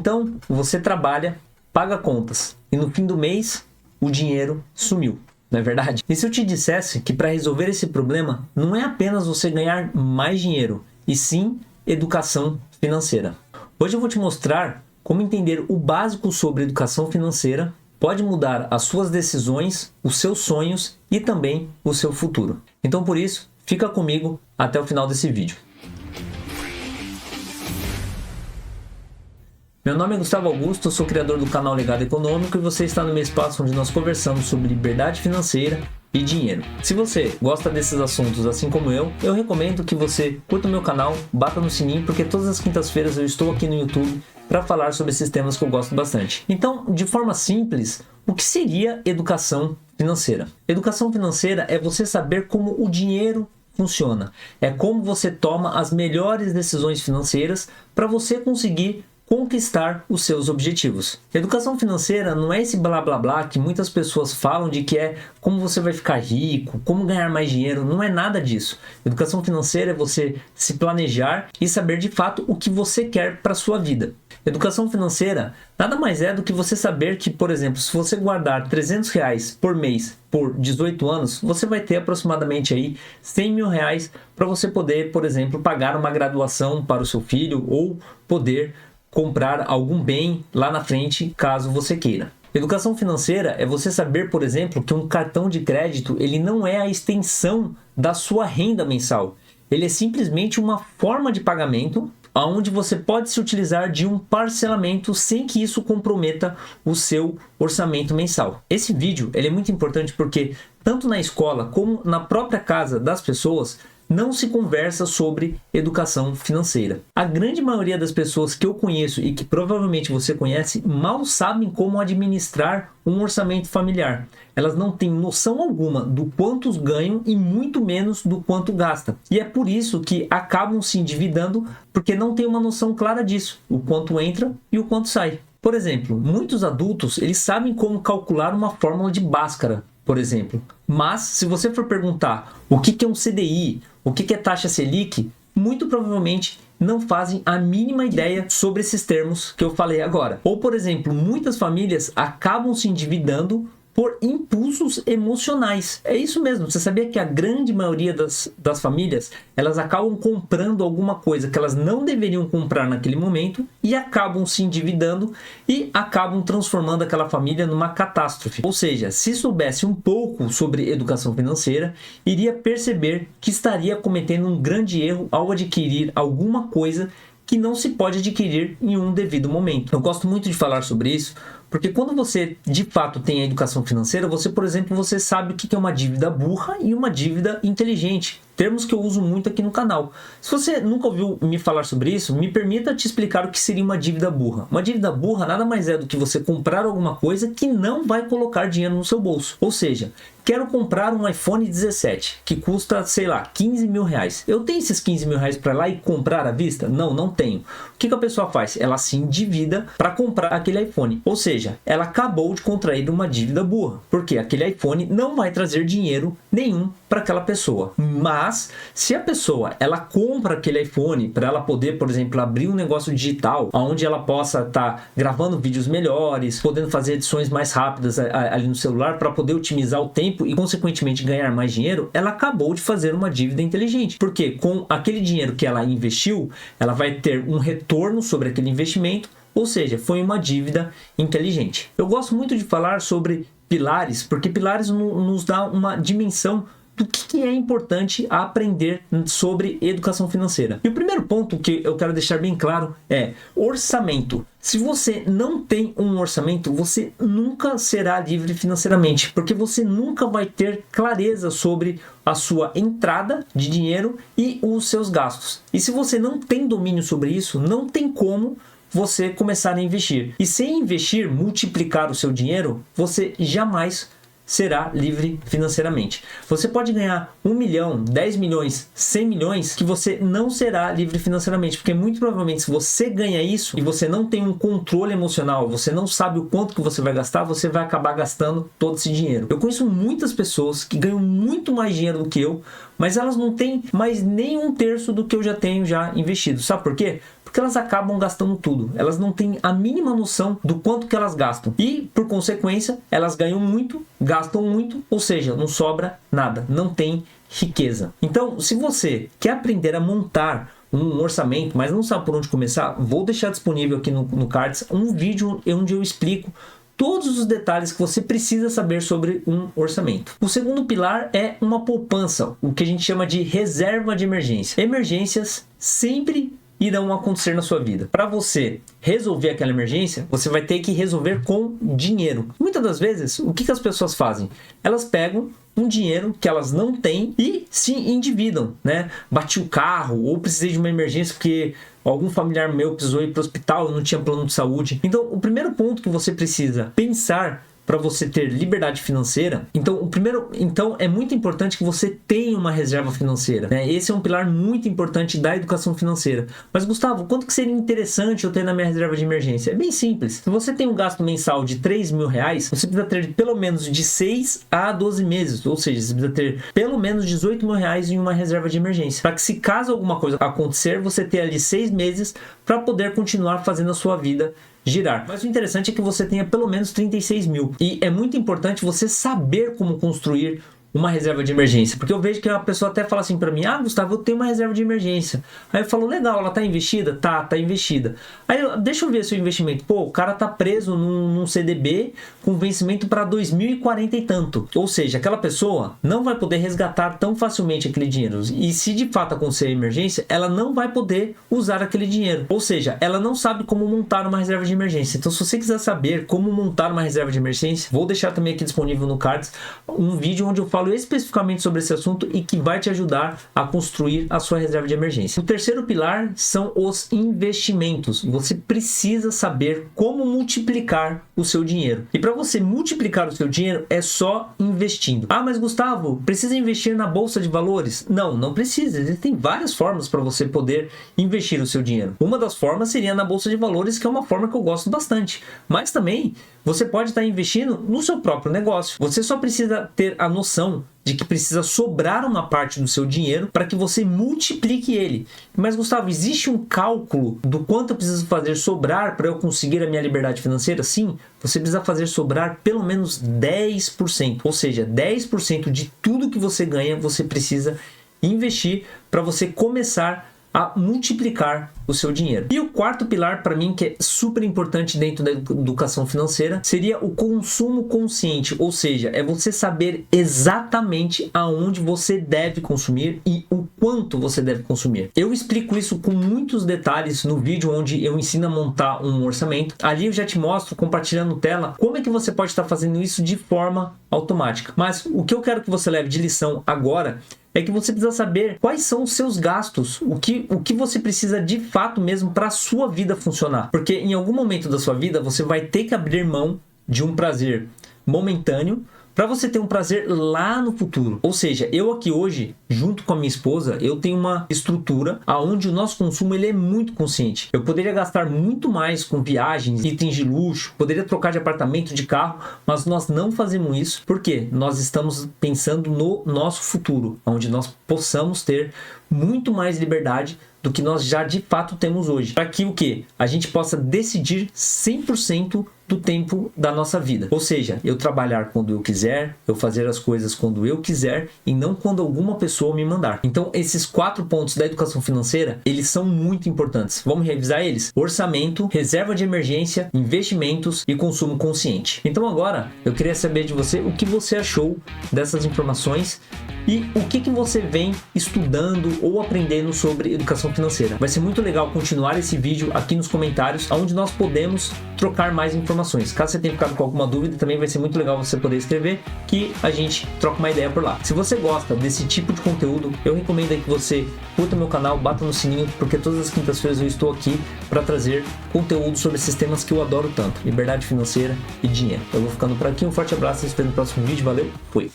então você trabalha, paga contas e no fim do mês o dinheiro sumiu, não é verdade? E se eu te dissesse que para resolver esse problema não é apenas você ganhar mais dinheiro, e sim educação financeira? Hoje eu vou te mostrar como entender o básico sobre educação financeira pode mudar as suas decisões, os seus sonhos e também o seu futuro. Então por isso, fica comigo até o final desse vídeo. Meu nome é Gustavo Augusto, eu sou criador do canal Legado Econômico e você está no meu espaço onde nós conversamos sobre liberdade financeira e dinheiro. Se você gosta desses assuntos assim como eu recomendo que você curta o meu canal, bata no sininho, porque todas as quintas-feiras eu estou aqui no YouTube para falar sobre esses temas que eu gosto bastante. Então, de forma simples, o que seria educação financeira? Educação financeira é você saber como o dinheiro funciona. É como você toma as melhores decisões financeiras para você conseguir conquistar os seus objetivos. Educação financeira não é esse blá blá blá que muitas pessoas falam de que é como você vai ficar rico, como ganhar mais dinheiro. Não é nada disso. Educação financeira é você se planejar e saber de fato o que você quer para a sua vida. Educação financeira nada mais é do que você saber que, por exemplo, se você guardar R$300 por mês por 18 anos, você vai ter aproximadamente aí R$100 mil para você poder, por exemplo, pagar uma graduação para o seu filho ou poder comprar algum bem lá na frente, caso você queira. Educação financeira é você saber, por exemplo, que um cartão de crédito ele não é a extensão da sua renda mensal. Ele é simplesmente uma forma de pagamento onde você pode se utilizar de um parcelamento sem que isso comprometa o seu orçamento mensal. Esse vídeo ele é muito importante porque tanto na escola como na própria casa das pessoas não se conversa sobre educação financeira. A grande maioria das pessoas que eu conheço e que provavelmente você conhece mal sabem como administrar um orçamento familiar. Elas não têm noção alguma do quanto ganham e muito menos do quanto gasta. E é por isso que acabam se endividando porque não tem uma noção clara disso, o quanto entra e o quanto sai. Por exemplo, muitos adultos eles sabem como calcular uma fórmula de Bhaskara, por exemplo. Mas, se você for perguntar o que é um CDI, o que é taxa Selic, muito provavelmente não fazem a mínima ideia sobre esses termos que eu falei agora. Ou, por exemplo, muitas famílias acabam se endividando por impulsos emocionais. É isso mesmo, você sabia que a grande maioria das famílias, elas acabam comprando alguma coisa que elas não deveriam comprar naquele momento e acabam se endividando e acabam transformando aquela família numa catástrofe. Ou seja, se soubesse um pouco sobre educação financeira, iria perceber que estaria cometendo um grande erro ao adquirir alguma coisa que não se pode adquirir em um devido momento. Eu gosto muito de falar sobre isso, porque quando você de fato tem a educação financeira, você, por exemplo, você sabe o que é uma dívida burra e uma dívida inteligente. Termos que eu uso muito aqui no canal. Se você nunca ouviu me falar sobre isso, me permita te explicar o que seria uma dívida burra. Uma dívida burra nada mais é do que você comprar alguma coisa que não vai colocar dinheiro no seu bolso. Ou seja, quero comprar um iPhone 17 que custa, sei lá, R$15 mil. Eu tenho esses R$15 mil para lá e comprar à vista? Não, não tenho. O que a pessoa faz? Ela se endivida para comprar aquele iPhone. Ou seja, ela acabou de contrair uma dívida burra, porque aquele iPhone não vai trazer dinheiro nenhum para aquela pessoa. Mas se a pessoa ela compra aquele iPhone para ela poder, por exemplo, abrir um negócio digital, onde ela possa estar gravando vídeos melhores, podendo fazer edições mais rápidas ali no celular para poder otimizar o tempo e consequentemente ganhar mais dinheiro, ela acabou de fazer uma dívida inteligente. Porque com aquele dinheiro que ela investiu, ela vai ter um retorno sobre aquele investimento, ou seja, foi uma dívida inteligente. Eu gosto muito de falar sobre pilares, porque pilares nos dá uma dimensão do que é importante aprender sobre educação financeira. E o primeiro ponto que eu quero deixar bem claro é orçamento. Se você não tem um orçamento, você nunca será livre financeiramente, porque você nunca vai ter clareza sobre a sua entrada de dinheiro e os seus gastos. E se você não tem domínio sobre isso, não tem como você começar a investir. E sem investir, multiplicar o seu dinheiro, você jamais será livre financeiramente. Você pode ganhar 1 milhão, 10 milhões, 100 milhões, que você não será livre financeiramente, porque muito provavelmente se você ganha isso e você não tem um controle emocional, você não sabe o quanto que você vai gastar, você vai acabar gastando todo esse dinheiro. Eu conheço muitas pessoas que ganham muito mais dinheiro do que eu, mas elas não têm mais nem um terço do que eu já tenho investido. Sabe por quê? Porque elas acabam gastando tudo. Elas não têm a mínima noção do quanto que elas gastam. E, por consequência, elas ganham muito, gastam muito, ou seja, não sobra nada. Não tem riqueza. Então, se você quer aprender a montar um orçamento, mas não sabe por onde começar, vou deixar disponível aqui no Cards um vídeo onde eu explico todos os detalhes que você precisa saber sobre um orçamento. O segundo pilar é uma poupança, o que a gente chama de reserva de emergência. Emergências sempre irão acontecer na sua vida. Para você resolver aquela emergência, você vai ter que resolver com dinheiro. Muitas das vezes, o que as pessoas fazem? Elas pegam um dinheiro que elas não têm e se endividam, né? Bati o carro ou precisei de uma emergência porque algum familiar meu precisou ir para o hospital, eu não tinha plano de saúde. Então, o primeiro ponto que você precisa pensar para você ter liberdade financeira, então é muito importante que você tenha uma reserva financeira, né? Esse é um pilar muito importante da educação financeira. Mas Gustavo, quanto que seria interessante eu ter na minha reserva de emergência? É bem simples. Se você tem um gasto mensal de R$3.000, você precisa ter pelo menos de 6 a 12 meses, ou seja, você precisa ter pelo menos R$18.000 em uma reserva de emergência, para que se caso alguma coisa acontecer, você ter ali 6 meses para poder continuar fazendo a sua vida girar. Mas o interessante é que você tenha pelo menos 36 mil. E é muito importante você saber como construir uma reserva de emergência. Porque eu vejo que a pessoa até fala assim para mim: ah, Gustavo, eu tenho uma reserva de emergência. Aí eu falo: legal, ela tá investida? Tá investida. Aí deixa eu ver seu investimento. Pô, o cara tá preso num CDB com vencimento para 2040 e tanto. Ou seja, aquela pessoa não vai poder resgatar tão facilmente aquele dinheiro. E se de fato acontecer a emergência, ela não vai poder usar aquele dinheiro. Ou seja, ela não sabe como montar uma reserva de emergência. Então, se você quiser saber como montar uma reserva de emergência, vou deixar também aqui disponível no Cards um vídeo onde eu falo especificamente sobre esse assunto e que vai te ajudar a construir a sua reserva de emergência. O terceiro pilar são os investimentos. Você precisa saber como multiplicar o seu dinheiro. E para você multiplicar o seu dinheiro é só investindo. Ah, mas Gustavo, precisa investir na bolsa de valores? Não, não precisa. Existem várias formas para você poder investir o seu dinheiro. Uma das formas seria na bolsa de valores, que é uma forma que eu gosto bastante. Mas também você pode estar investindo no seu próprio negócio. Você só precisa ter a noção de que precisa sobrar uma parte do seu dinheiro para que você multiplique ele. Mas Gustavo, existe um cálculo do quanto eu preciso fazer sobrar para eu conseguir a minha liberdade financeira? Sim, você precisa fazer sobrar pelo menos 10%. Ou seja, 10% de tudo que você ganha, você precisa investir para você começar a multiplicar o seu dinheiro. E o quarto pilar, para mim, que é super importante dentro da educação financeira, seria o consumo consciente, ou seja, é você saber exatamente aonde você deve consumir e o quanto você deve consumir. Eu explico isso com muitos detalhes no vídeo onde eu ensino a montar um orçamento. Ali eu já te mostro, compartilhando tela, como é que você pode estar fazendo isso de forma automática. Mas o que eu quero que você leve de lição agora é que você precisa saber quais são os seus gastos, o que você precisa de fato mesmo para a sua vida funcionar. Porque em algum momento da sua vida você vai ter que abrir mão de um prazer momentâneo para você ter um prazer lá no futuro. Ou seja, eu aqui hoje, junto com a minha esposa, eu tenho uma estrutura onde o nosso consumo ele é muito consciente. Eu poderia gastar muito mais com viagens, itens de luxo, poderia trocar de apartamento, de carro, mas nós não fazemos isso porque nós estamos pensando no nosso futuro, onde nós possamos ter muito mais liberdade do que nós já de fato temos hoje. Para que o quê? A gente possa decidir 100% do tempo da nossa vida. Ou seja, eu trabalhar quando eu quiser, eu fazer as coisas quando eu quiser e não quando alguma pessoa me mandar. Então, esses 4 pontos da educação financeira, eles são muito importantes. Vamos revisar eles? Orçamento, reserva de emergência, investimentos e consumo consciente. Então agora, eu queria saber de você o que você achou dessas informações e o que você vem estudando ou aprendendo sobre educação financeira. Vai ser muito legal continuar esse vídeo aqui nos comentários, onde nós podemos trocar mais informações. Caso você tenha ficado com alguma dúvida, também vai ser muito legal você poder escrever, que a gente troca uma ideia por lá. Se você gosta desse tipo de conteúdo, eu recomendo aí que você curta meu canal, bata no sininho, porque todas as quintas-feiras eu estou aqui para trazer conteúdo sobre esses temas que eu adoro tanto: liberdade financeira e dinheiro. Eu vou ficando por aqui, um forte abraço, espero no próximo vídeo, valeu, fui!